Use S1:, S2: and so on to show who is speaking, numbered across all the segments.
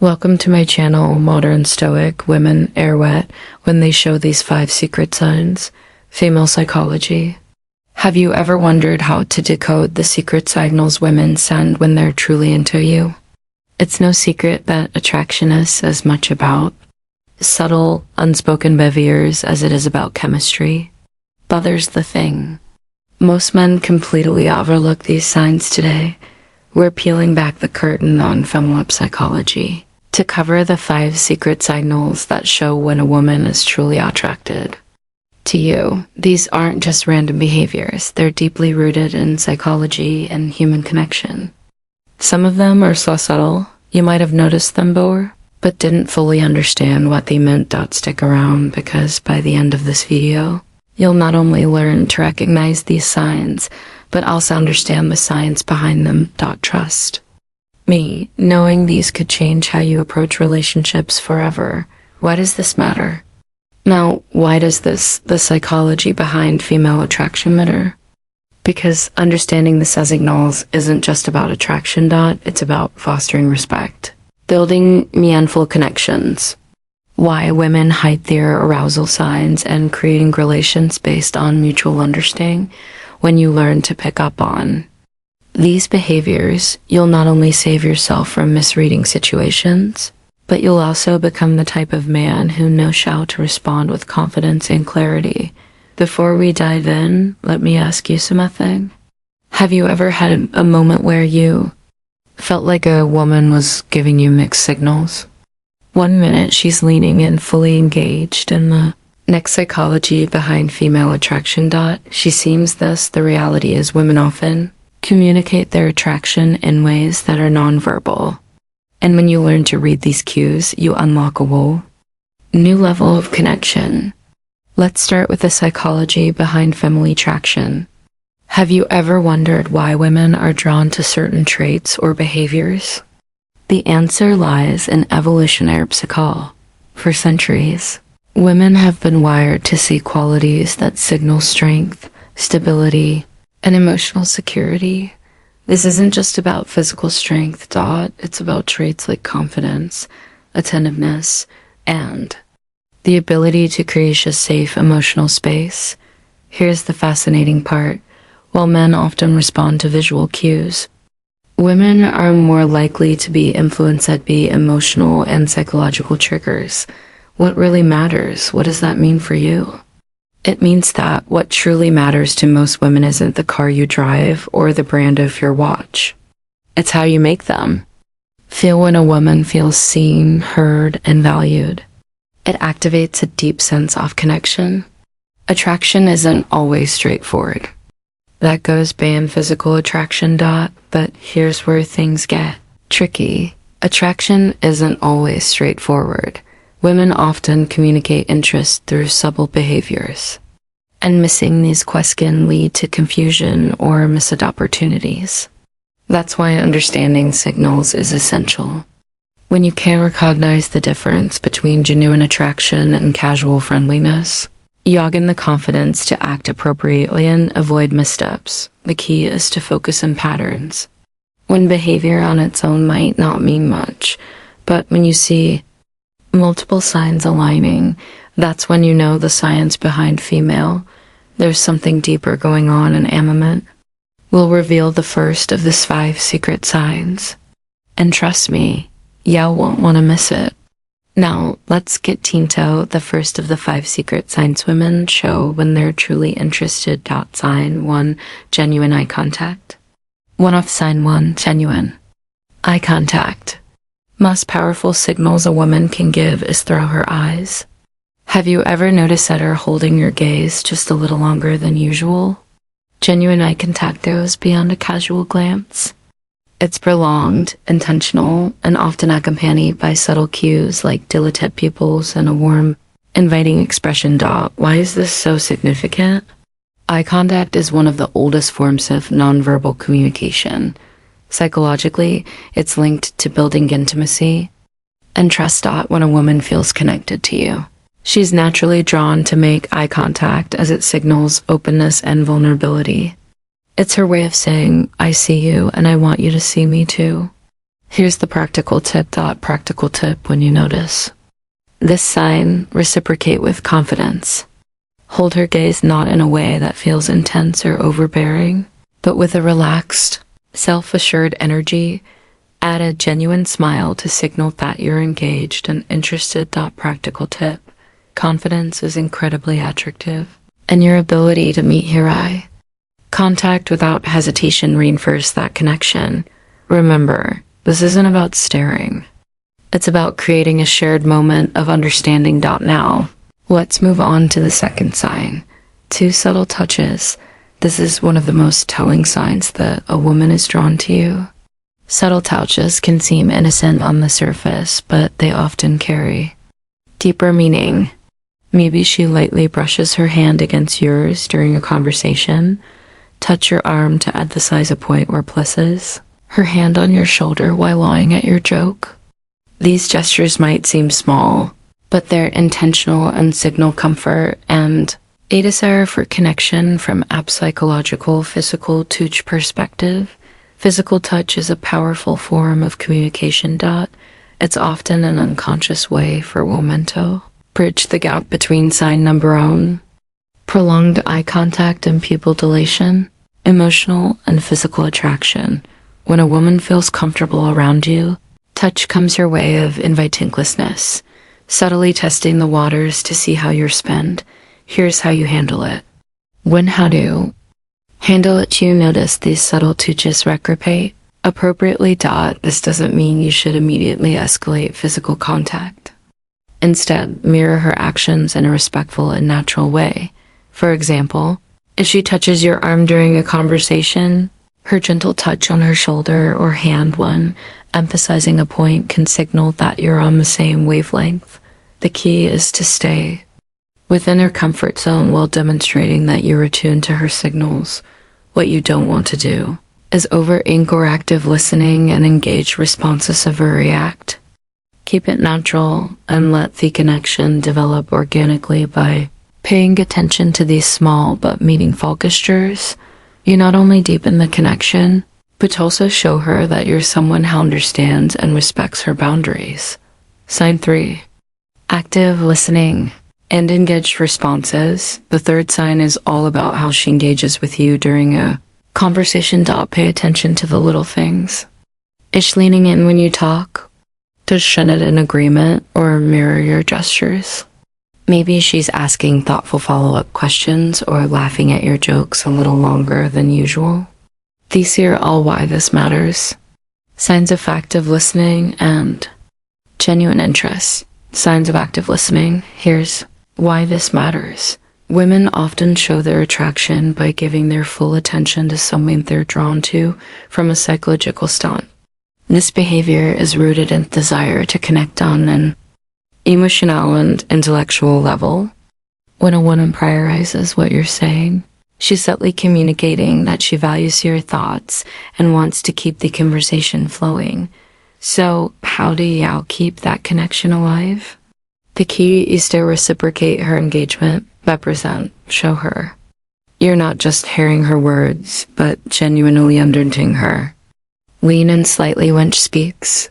S1: Welcome to my channel, Modern Stoic Women Air Wet, when they show these 5 secret signs. Female psychology. Have you ever wondered how to decode the secret signals women send when they're truly into you? It's no secret that attraction is as much about subtle, unspoken behaviors as it is about chemistry. But there's the thing. Most men completely overlook these signs today. We're peeling back the curtain on female psychology to cover the 5 secret signals that show when a woman is truly attracted to you. These aren't just random behaviors. They're deeply rooted in psychology and human connection. Some of them are so subtle, you might have noticed them before, but didn't fully understand what they meant. Stick around, because by the end of this video, you'll not only learn to recognize these signs, but also understand the science behind them. Trust me, knowing these could change how you approach relationships forever. Why does this matter? Now, why does the psychology behind female attraction matter? Because understanding the signals isn't just about attraction. It's about fostering respect, building meaningful connections, why women hide their arousal signs, and creating relations based on mutual understanding. When you learn to pick up on these behaviors, you'll not only save yourself from misreading situations, but you'll also become the type of man who knows how to respond with confidence and clarity. Before we dive in, let me ask you something. Have you ever had a moment where you felt like a woman was giving you mixed signals? One minute she's leaning in, fully engaged, and the next, psychology behind female attraction. She seems this. The reality is women often communicate their attraction in ways that are nonverbal. And when you learn to read these cues, you unlock a whole new level of connection. Let's start with the psychology behind female attraction. Have you ever wondered why women are drawn to certain traits or behaviors? The answer lies in evolutionary psychology. For centuries, women have been wired to see qualities that signal strength, stability, and emotional security. This isn't just about physical strength. It's about traits like confidence, attentiveness, and the ability to create a safe emotional space. Here's the fascinating part. While men often respond to visual cues, women are more likely to be influenced by emotional and psychological triggers. What really matters? What does that mean for you? It means that what truly matters to most women isn't the car you drive or the brand of your watch. It's how you make them feel. When a woman feels seen, heard, and valued, it activates a deep sense of connection. Attraction isn't always straightforward. That goes beyond physical attraction. But here's where things get tricky. Attraction isn't always straightforward. Women often communicate interest through subtle behaviors, and missing these quests can lead to confusion or missed opportunities. That's why understanding signals is essential. When you can recognize the difference between genuine attraction and casual friendliness, you gain the confidence to act appropriately and avoid missteps. The key is to focus on patterns. When behavior on its own might not mean much, but when you see multiple signs aligning, that's when you know the science behind female. There's something deeper going on. In a moment, we'll reveal the first of these 5 secret signs. And trust me, you won't want to miss it. Now, let's get into the first of the 5 secret signs women show when they're truly interested. Sign 1, genuine eye contact. Sign 1, genuine eye contact. Most powerful signals a woman can give is through her eyes. Have you ever noticed that her holding your gaze just a little longer than usual? Genuine eye contact goes beyond a casual glance. It's prolonged, intentional, and often accompanied by subtle cues like dilated pupils and a warm, inviting expression. Why is this so significant? Eye contact is one of the oldest forms of nonverbal communication. Psychologically, it's linked to building intimacy and trust. When a woman feels connected to you, she's naturally drawn to make eye contact, as it signals openness and vulnerability. It's her way of saying, I see you and I want you to see me too. Here's the practical tip. Practical tip when you notice this sign, reciprocate with confidence. Hold her gaze not in a way that feels intense or overbearing, but with a relaxed, self-assured energy. Add a genuine smile to signal that you're engaged and interested. Practical tip. Confidence is incredibly attractive, and your ability to meet her eye contact without hesitation reinforce that connection. Remember, this isn't about staring. It's about creating a shared moment of understanding. Now, let's move on to the second sign. 2 subtle touches. This is one of the most telling signs that a woman is drawn to you. Subtle touches can seem innocent on the surface, but they often carry deeper meaning. Maybe she lightly brushes her hand against yours during a conversation, touch your arm to emphasize a point or places her hand on your shoulder while lying at your joke. These gestures might seem small, but they're intentional and signal comfort and a desire for connection from a psychological, physical touch perspective. Physical touch is a powerful form of communication. It's often an unconscious way for women to bridge the gap between sign number one, prolonged eye contact and pupil dilation, emotional and physical attraction. When a woman feels comfortable around you, touch comes her way of inviting closeness, subtly testing the waters to see how you respond. Here's how you handle it. How to handle it. You notice these subtle touches reciprocate appropriately. This doesn't mean you should immediately escalate physical contact. Instead, mirror her actions in a respectful and natural way. For example, if she touches your arm during a conversation, her gentle touch on her shoulder or hand when emphasizing a point can signal that you're on the same wavelength. The key is to stay within her comfort zone while demonstrating that you're attuned to her signals. What you don't want to do is over-ink or active listening and engage responses overreact. Keep it natural and let the connection develop organically by paying attention to these small but meaningful gestures. You not only deepen the connection, but also show her that you're someone who understands and respects her boundaries. Sign 3. Active listening and engaged responses. The third sign is all about how she engages with you during a conversation. Pay attention to the little things. Is she leaning in when you talk? Does she nod in agreement or mirror your gestures? Maybe she's asking thoughtful follow-up questions or laughing at your jokes a little longer than usual. These are all why this matters. Signs of active listening and genuine interest. Signs of active listening. Here's why this matters. Women often show their attraction by giving their full attention to someone they're drawn to from a psychological standpoint. This behavior is rooted in desire to connect on an emotional and intellectual level. When a woman prioritizes what you're saying, she's subtly communicating that she values your thoughts and wants to keep the conversation flowing. So, how do you keep that connection alive? The key is to reciprocate her engagement. Represent, show her. You're not just hearing her words, but genuinely understanding her. Lean in slightly when she speaks.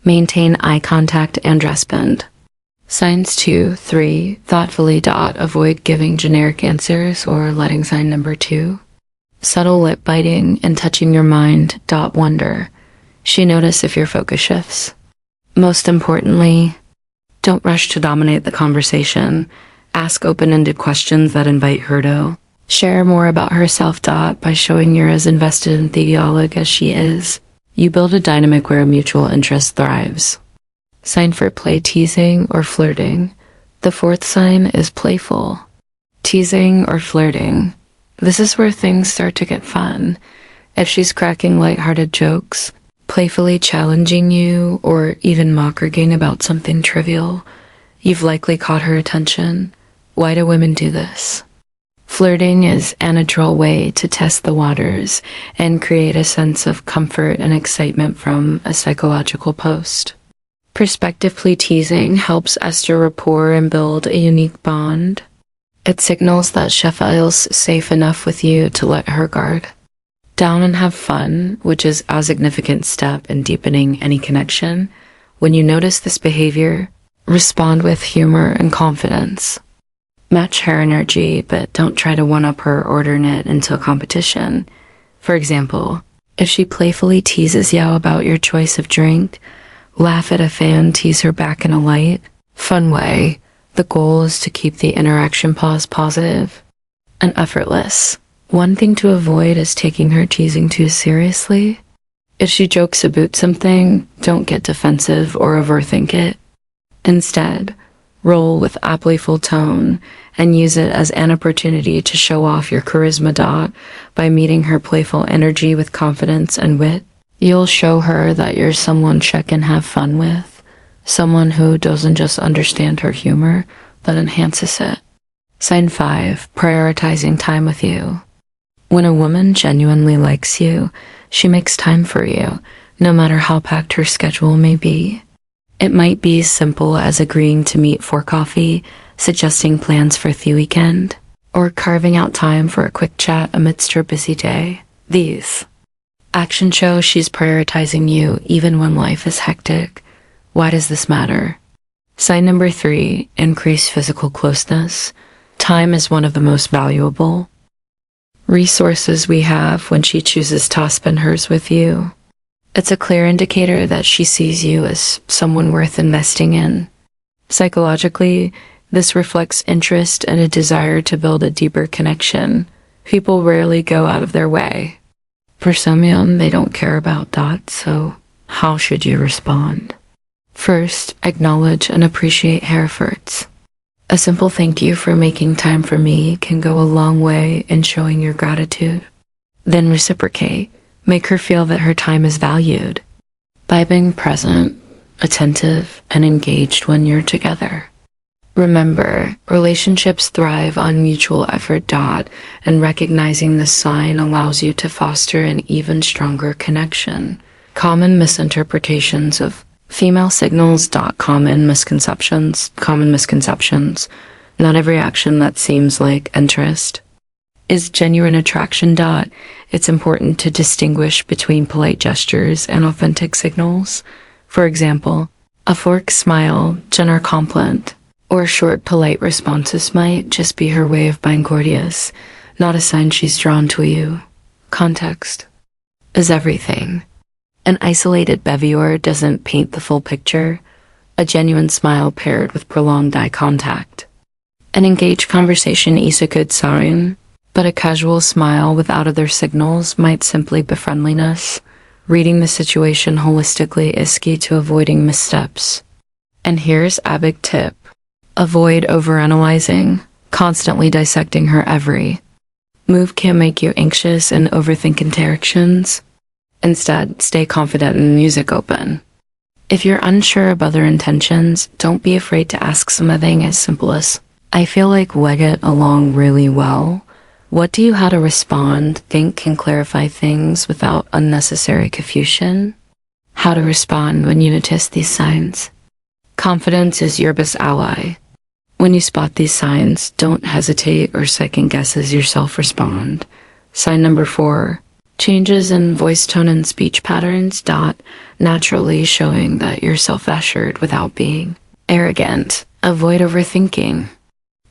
S1: Maintain eye contact and respond. Signs 2, 3, thoughtfully. Avoid giving generic answers or letting sign number 2. Subtle lip biting and touching your mind. Wonder. She notice if your focus shifts. Most importantly, don't rush to dominate the conversation. Ask open-ended questions that invite her to share more about herself. By showing you're as invested in the dialogue as she is, you build a dynamic where mutual interest thrives. Sign for play, teasing, or flirting. The fourth sign is playful. Teasing or flirting. This is where things start to get fun. If she's cracking lighthearted jokes, playfully challenging you, or even mocking about something trivial, you've likely caught her attention. Why do women do this? Flirting is a natural way to test the waters and create a sense of comfort and excitement from a psychological post. Prospectively teasing helps establish rapport and build a unique bond. It signals that she feels safe enough with you to let her guard Down and have fun, which is a significant step in deepening any connection. When you notice this behavior, respond with humor and confidence. Match her energy, but don't try to one-up her or turn it into a competition. For example, if she playfully teases you about your choice of drink, laugh at a fan, tease her back in a light, fun way. The goal is to keep the interaction positive and effortless. One thing to avoid is taking her teasing too seriously. If she jokes about something, don't get defensive or overthink it. Instead, roll with a playful tone and use it as an opportunity to show off your charisma. By meeting her playful energy with confidence and wit, you'll show her that you're someone she can have fun with, someone who doesn't just understand her humor, but enhances it. Sign 5, prioritizing time with you. When a woman genuinely likes you, she makes time for you, no matter how packed her schedule may be. It might be as simple as agreeing to meet for coffee, suggesting plans for the weekend, or carving out time for a quick chat amidst her busy day. These actions show she's prioritizing you even when life is hectic. Why does this matter? Sign number 3, increase physical closeness. Time is one of the most valuable resources we have when she chooses to spend hers with you. It's a clear indicator that she sees you as someone worth investing in. Psychologically, this reflects interest and a desire to build a deeper connection. People rarely go out of their way. For some, they don't care about that, so how should you respond? First, acknowledge and appreciate her efforts. A simple thank you for making time for me can go a long way in showing your gratitude. Then reciprocate. Make her feel that her time is valued by being present, attentive, and engaged when you're together. Remember, relationships thrive on mutual effort. And recognizing this sign allows you to foster an even stronger connection. Common misinterpretations of female signals. Common misconceptions. Not every action that seems like interest is genuine attraction. It's important to distinguish between polite gestures and authentic signals. For example, a forced smile, general compliment, or short polite responses might just be her way of being courteous, not a sign she's drawn to you. Context is everything. An isolated behavior doesn't paint the full picture. A genuine smile paired with prolonged eye contact, an engaged conversation is a good sign, but a casual smile without other signals might simply be friendliness. Reading the situation holistically is key to avoiding missteps. And here's a big tip. Avoid overanalyzing, constantly dissecting her every move can make you anxious and overthink interactions. Instead, stay confident and music open. If you're unsure about their intentions, don't be afraid to ask something as simple as, I feel like we get along really well. What do you how to respond? Think can clarify things without unnecessary confusion. How to respond when you notice these signs. Confidence is your best ally. When you spot these signs, don't hesitate or second guess as yourself respond. Sign number 4, changes in voice tone and speech patterns. Naturally showing that you're self-assured without being arrogant. Avoid overthinking.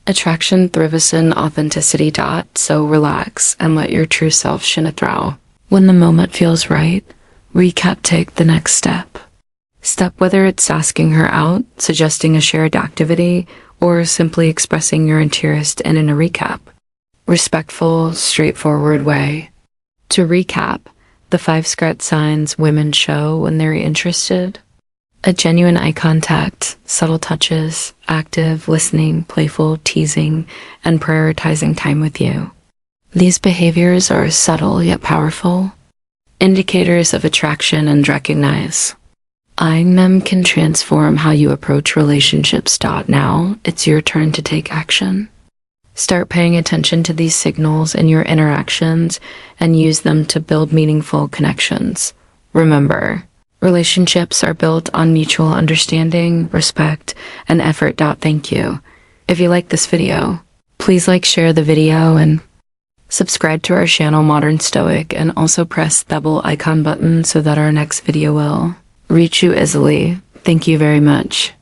S1: Attraction thrives in authenticity. So relax and let your true self shine through. When the moment feels right, take the next step. Whether it's asking her out, suggesting a shared activity, or simply expressing your interest in a recap. Respectful, straightforward way. To recap, the 5 secret signs women show when they're interested. A genuine eye contact, subtle touches, active listening, playful teasing, and prioritizing time with you. These behaviors are subtle yet powerful, indicators of attraction and recognize. Eyeing them can transform how you approach relationships. Now, it's your turn to take action. Start paying attention to these signals in your interactions and use them to build meaningful connections. Remember, relationships are built on mutual understanding, respect, and effort. Thank you. If you like this video, please share the video, and Subscribe to our channel Modern Stoic and also press the bell icon button so that our next video will reach you easily. Thank you very much.